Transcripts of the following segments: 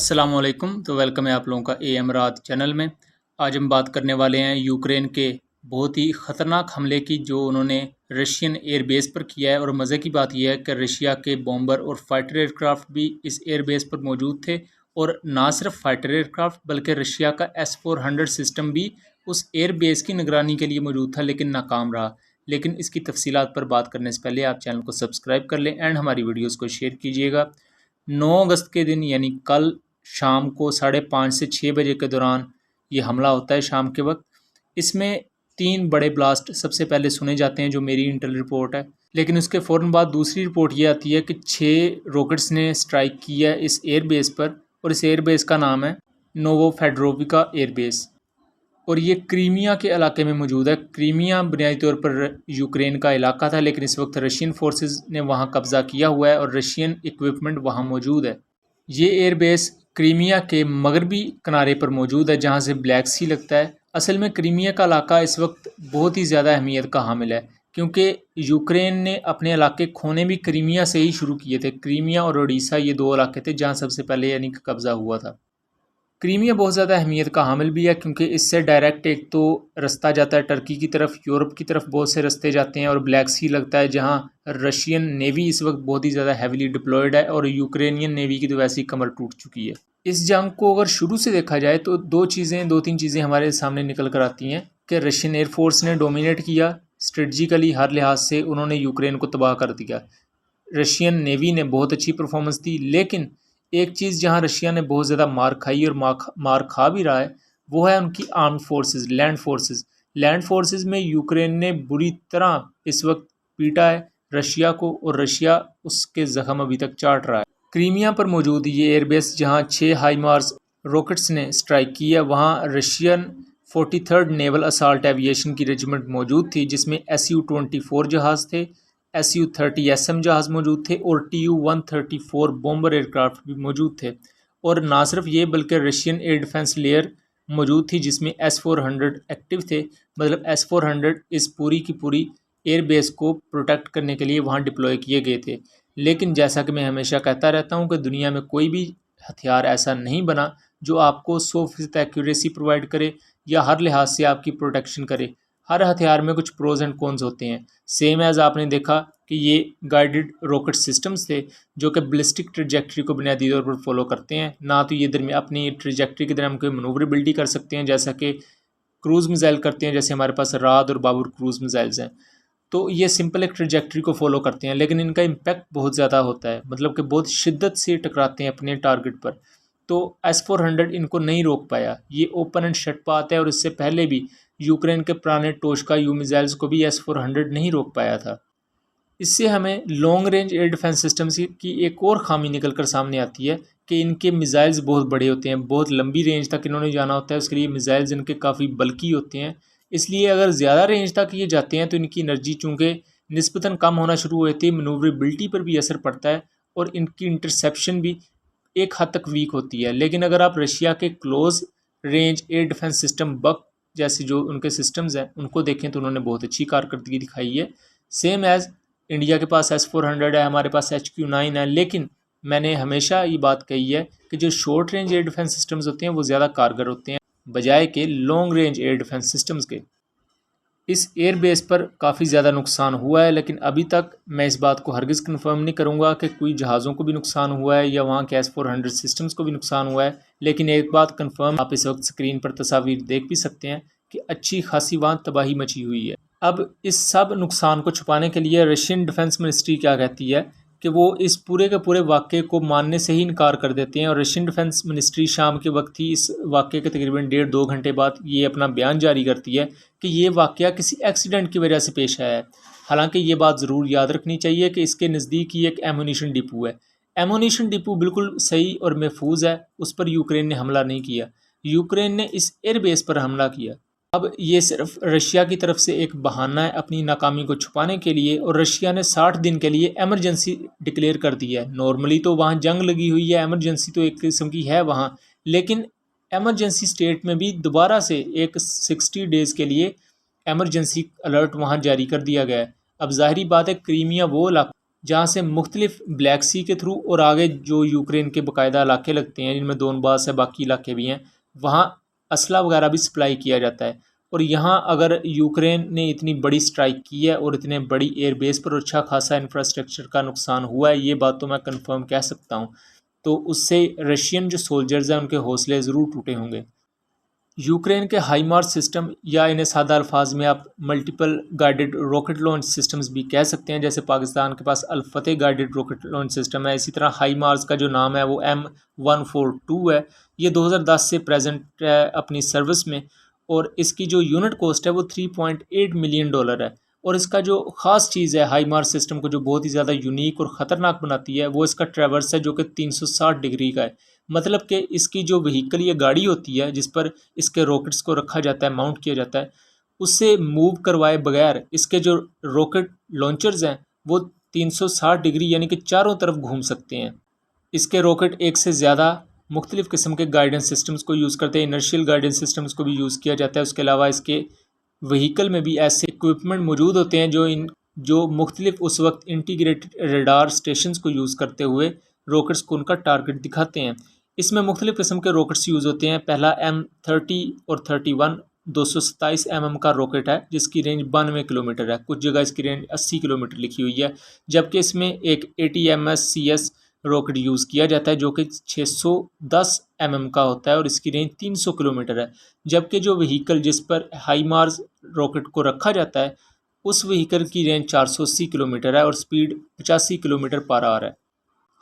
अस्सलामुअलैकुम। तो वेलकम है आप लोगों का AM रात चैनल में। आज हम बात करने वाले हैं यूक्रेन के बहुत ही ख़तरनाक हमले की जो उन्होंने रशियन एयरबेस पर किया है। और मज़े की बात यह है कि रशिया के बॉम्बर और फाइटर एयरक्राफ्ट भी इस एयरबेस पर मौजूद थे। और ना सिर्फ फाइटर एयरक्राफ्ट बल्कि रशिया का S-400 सिस्टम भी उस एयरबेस की निगरानी के लिए मौजूद था, लेकिन नाकाम रहा। लेकिन इसकी तफसीलात पर बात करने से पहले आप चैनल को सब्सक्राइब कर लें एंड हमारी वीडियोज़ को शेयर कीजिएगा। 9 अगस्त के दिन यानी कल शाम को 5:30 से 6 बजे के दौरान ये हमला होता है शाम के वक्त। इसमें 3 बड़े ब्लास्ट सबसे पहले सुने जाते हैं, जो मेरी इंटेल रिपोर्ट है। लेकिन उसके फ़ौरन बाद दूसरी रिपोर्ट ये आती है कि 6 रॉकेट्स ने स्ट्राइक किया है इस एयरबेस पर, और इस एयरबेस का नाम है नोवोफेडरोविका एयरबेस। और ये क्रीमिया के इलाके में मौजूद है। क्रीमिया बुनियादी तौर पर यूक्रेन का इलाका था, लेकिन इस वक्त रशियन फोर्सेस ने वहाँ कब्ज़ा किया हुआ है और रशियन इक्विपमेंट वहाँ मौजूद है। ये एयरबेस क्रीमिया के मगरबी किनारे पर मौजूद है, जहाँ से ब्लैक सी लगता है। असल में क्रीमिया का इलाका इस वक्त बहुत ही ज़्यादा अहमियत का हामिल है, क्योंकि यूक्रेन ने अपने इलाके खोने भी क्रीमिया से ही शुरू किए थे। क्रीमिया और ओडिशा ये 2 इलाके थे जहाँ सबसे पहले यानी कि कब्ज़ा हुआ था। क्रीमिया बहुत ज़्यादा अहमियत का हामिल भी है, क्योंकि इससे डायरेक्ट एक तो रास्ता जाता है टर्की की तरफ, यूरोप की तरफ बहुत से रास्ते जाते हैं, और ब्लैक सी लगता है जहाँ रशियन नेवी इस वक्त बहुत ही ज़्यादा हैविली डिप्लॉयड है, और यूक्रेनियन नेवी की तो वैसे ही कमर टूट चुकी है। इस जंग को अगर शुरू से देखा जाए तो दो तीन चीज़ें हमारे सामने निकल कर आती हैं कि रशियन एयरफोर्स ने डोमिनेट किया, स्ट्रेटजिकली हर लिहाज से उन्होंने यूक्रेन को तबाह कर दिया। रशियन नेवी ने बहुत अच्छी परफॉर्मेंस दी, लेकिन एक चीज़ जहां रशिया ने बहुत ज़्यादा मार खाई और मार खा भी रहा है, वो है उनकी armed forces, land forces. Land forces में यूक्रेन ने बुरी तरह इस वक्त पीटा है रशिया को, और रशिया उसके ज़ख्म अभी तक चाट रहा है। क्रीमिया पर मौजूद ये एयरबेस जहां 6 हाईमार्स रॉकेट्स ने स्ट्राइक की है, वहां Russian 43rd naval assault aviation की रेजिमेंट मौजूद थी, जिसमें Su-24 जहाज़ थे, Su-30 SM जहाज़ मौजूद थे, और Tu-134 बॉम्बर एयरक्राफ्ट भी मौजूद थे। और ना सिर्फ ये बल्कि रशियन एयर डिफेंस लेयर मौजूद थी, जिसमें S-400 एक्टिव थे। मतलब S-400 इस पूरी की पूरी एयरबेस को प्रोटेक्ट करने के लिए वहाँ डिप्लॉय किए गए थे। लेकिन जैसा कि मैं हमेशा कहता रहता हूँ कि दुनिया में कोई भी हथियार ऐसा नहीं बना जो आपको 100% एक्यूरेसी प्रोवाइड करे या हर लिहाज से आपकी प्रोटेक्शन करे। हर हथियार में कुछ प्रोज एंड कॉन्स होते हैं। सेम एज आपने देखा कि ये गाइडेड रॉकेट सिस्टम्स थे जो कि बैलिस्टिक ट्रेजेक्ट्री को बुनियादी तौर पर फॉलो करते हैं। ना तो ये दरमियान अपनी ट्रेजेक्ट्री के दरमियान कोई मनूवरेबिलिटी कर सकते हैं, जैसा कि क्रूज़ मिसाइल करते हैं, जैसे हमारे पास राद और बाबर क्रूज़ मिसाइल्स हैं। तो ये सिंपल एक ट्रेजेक्ट्री को फॉलो करते हैं, लेकिन इनका इम्पैक्ट बहुत ज़्यादा होता है, मतलब कि बहुत शिद्दत से टकराते हैं अपने टारगेट पर। तो S-400 इनको नहीं रोक पाया। ये ओपन एंड शट पाता है, और इससे पहले भी यूक्रेन के पुराने टोशका यू मिसाइल्स को भी S-400 नहीं रोक पाया था। इससे हमें long range air defence systems की एक और खामी निकल कर सामने आती है कि इनके मिसाइल्स बहुत बड़े होते हैं, बहुत लंबी रेंज तक इन्होंने जाना होता है। उसके लिए मिसाइल्स इनके काफ़ी बल्की होते हैं, इसलिए अगर ज़्यादा रेंज तक ये जाते हैं तो इनकी एनर्जी चूँकि निस्बतन कम होना शुरू हो जाती है, मनूवरेबिलिटी पर भी असर पड़ता है, और इनकी इंटरसेप्शन भी एक हद तक वीक होती है। लेकिन अगर आप रशिया के close range air defence system Buk जैसे जो उनके सिस्टम्स हैं उनको देखें तो उन्होंने बहुत अच्छी कारकर्दगी दिखाई है। सेम एज़ इंडिया के पास S-400 है, हमारे पास HQ-9 है, लेकिन मैंने हमेशा ये बात कही है कि जो short range air defence systems होते हैं वो ज़्यादा कारगर होते हैं बजाय के long range air defence systems के। इस एयरबेस पर काफ़ी ज़्यादा नुकसान हुआ है, लेकिन अभी तक मैं इस बात को हरगिज़ कंफर्म नहीं करूँगा कि कोई जहाज़ों को भी नुकसान हुआ है या वहाँ के S-400 सिस्टम्स को भी नुकसान हुआ है। लेकिन एक बात कंफर्म, आप इस वक्त स्क्रीन पर तस्वीर देख भी सकते हैं कि अच्छी खासी वहाँ तबाही मची हुई है। अब इस सब नुकसान को छुपाने के लिए रशियन डिफेंस मिनिस्ट्री क्या कहती है कि वो इस पूरे के पूरे वाक़े को मानने से ही इनकार कर देते हैं, और रशियन डिफेंस मिनिस्ट्री शाम के वक्त ही इस वाक़े के तकरीबन 1.5-2 घंटे बाद ये अपना बयान जारी करती है कि ये वाक़या किसी एक्सीडेंट की वजह से पेश आया है। हालांकि ये बात ज़रूर याद रखनी चाहिए कि इसके नज़दीक ही एक एमुनिशन डिपो है। एमुनिशन डिपो बिल्कुल सही और महफूज है, उस पर यूक्रेन ने हमला नहीं किया। यूक्रेन ने इस एयरबेस पर हमला किया। अब ये सिर्फ रशिया की तरफ से एक बहाना है अपनी नाकामी को छुपाने के लिए, और रशिया ने 60 दिन के लिए एमरजेंसी डिक्लेयर कर दी है। नॉर्मली तो वहाँ जंग लगी हुई है, एमरजेंसी तो एक किस्म की है वहाँ, लेकिन एमरजेंसी स्टेट में भी दोबारा से एक 60 डेज़ के लिए एमरजेंसी अलर्ट वहाँ जारी कर दिया गया है। अब ज़ाहिरी बात है क्रीमिया वो इलाका जहाँ से मुख्तलिफ ब्लैक सी के थ्रू और आगे जो यूक्रेन के बाकायदा इलाके लगते हैं जिनमें दोनबास है, बाकी इलाके भी हैं, वहाँ असला वगैरह भी सप्लाई किया जाता है। और यहाँ अगर यूक्रेन ने इतनी बड़ी स्ट्राइक की है और इतने बड़ी एयरबेस पर अच्छा खासा इंफ्रास्ट्रक्चर का नुकसान हुआ है, ये बात तो मैं कंफर्म कह सकता हूँ। तो उससे रशियन जो सोल्जर्स हैं उनके हौसले ज़रूर टूटे होंगे। यूक्रेन के हाईमार्स सिस्टम, या इन्हें सादा अल्फाज में आप multiple guided rocket launch systems भी कह सकते हैं, जैसे पाकिस्तान के पास अल फतेह गाइडेड रॉकेट लॉन्च सिस्टम है, इसी तरह हाईमार्स का जो नाम है वो M142 है। ये 2010 से प्रेजेंट है अपनी सर्विस में, और इसकी जो यूनिट कॉस्ट है वो $3.8 मिलियन है। और इसका जो ख़ास चीज़ है हाईमार्स सिस्टम को जो बहुत ही ज़्यादा यूनिक और ख़तरनाक बनाती है, वो इसका ट्रैवर्स है जो कि 360 डिग्री का है। मतलब कि इसकी जो व्हीकल या गाड़ी होती है जिस पर इसके रॉकेट्स को रखा जाता है, माउंट किया जाता है, उससे मूव करवाए बगैर इसके जो रॉकेट लॉन्चर्स हैं वो 360 डिग्री यानी कि चारों तरफ घूम सकते हैं। इसके रॉकेट एक से ज़्यादा मुख्तलिफ़ किस्म के गाइडेंस सिस्टम्स को यूज़ करते हैं, इनर्शियल गाइडेंस सिस्टम्स को भी यूज़ किया जाता है। उसके अलावा इसके व्हीकल में भी ऐसे इक्विपमेंट मौजूद होते हैं जो मुख्तलिफ उस वक्त इंटीग्रेटेड रडार स्टेशंस को यूज़ करते हुए रॉकेट्स को उनका टारगेट दिखाते हैं। इसमें मुख्तलिफ़ किस्म के रॉकेट्स यूज़ होते हैं। पहला M30 और 31 227 mm का रॉकेट है जिसकी रेंज 92 किलोमीटर है, कुछ जगह इसकी रेंज 80 किलोमीटर लिखी हुई है। जबकि इसमें एक ATMS-CS रॉकेट यूज़ किया जाता है जो कि 610 mm का होता है और इसकी रेंज 300 किलोमीटर है। जबकि जो व्हीकल जिस पर हाईमार्स रॉकेट को रखा जाता है उस व्हीकल की रेंज 480 किलोमीटर है और स्पीड 85 किलोमीटर पर आवर है।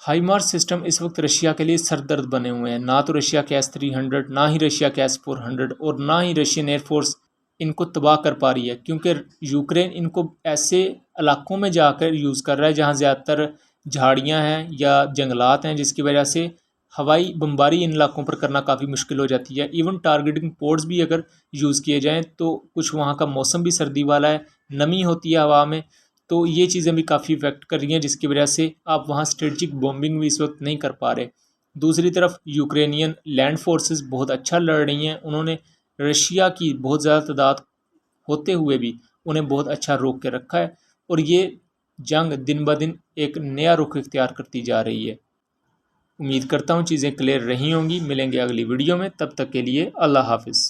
हाईमार्स सिस्टम इस वक्त रशिया के लिए सरदर्द बने हुए हैं। ना तो रशिया के S-300, ना ही रशिया के S-400 और ना ही रशियन एयरफोर्स इनको तबाह कर पा रही है, क्योंकि यूक्रेन इनको ऐसे इलाकों में जाकर यूज़ कर रहा है जहाँ ज़्यादातर झाड़ियाँ हैं या जंगलात हैं, जिसकी वजह से हवाई बमबारी इन इलाकों पर करना काफ़ी मुश्किल हो जाती है। इवन टारगेटिंग पोर्ट्स भी अगर यूज़ किए जाएँ तो कुछ वहाँ का मौसम भी सर्दी वाला है, नमी होती है हवा में, तो ये चीज़ें भी काफ़ी इफ़ेक्ट कर रही हैं, जिसकी वजह से आप वहाँ स्ट्रेटजिक बॉम्बिंग भी इस वक्त नहीं कर पा रहे। दूसरी तरफ यूक्रेनियन लैंड फोर्सेस बहुत अच्छा लड़ रही हैं। उन्होंने रशिया की बहुत ज़्यादा तादाद होते हुए भी उन्हें बहुत अच्छा रोक के रखा है और ये जंग दिन ब दिन एक नया रुख इख्तियार करती जा रही है। उम्मीद करता हूँ चीज़ें क्लियर रही होंगी। मिलेंगे अगली वीडियो में, तब तक के लिए अल्लाह हाफ़िज़।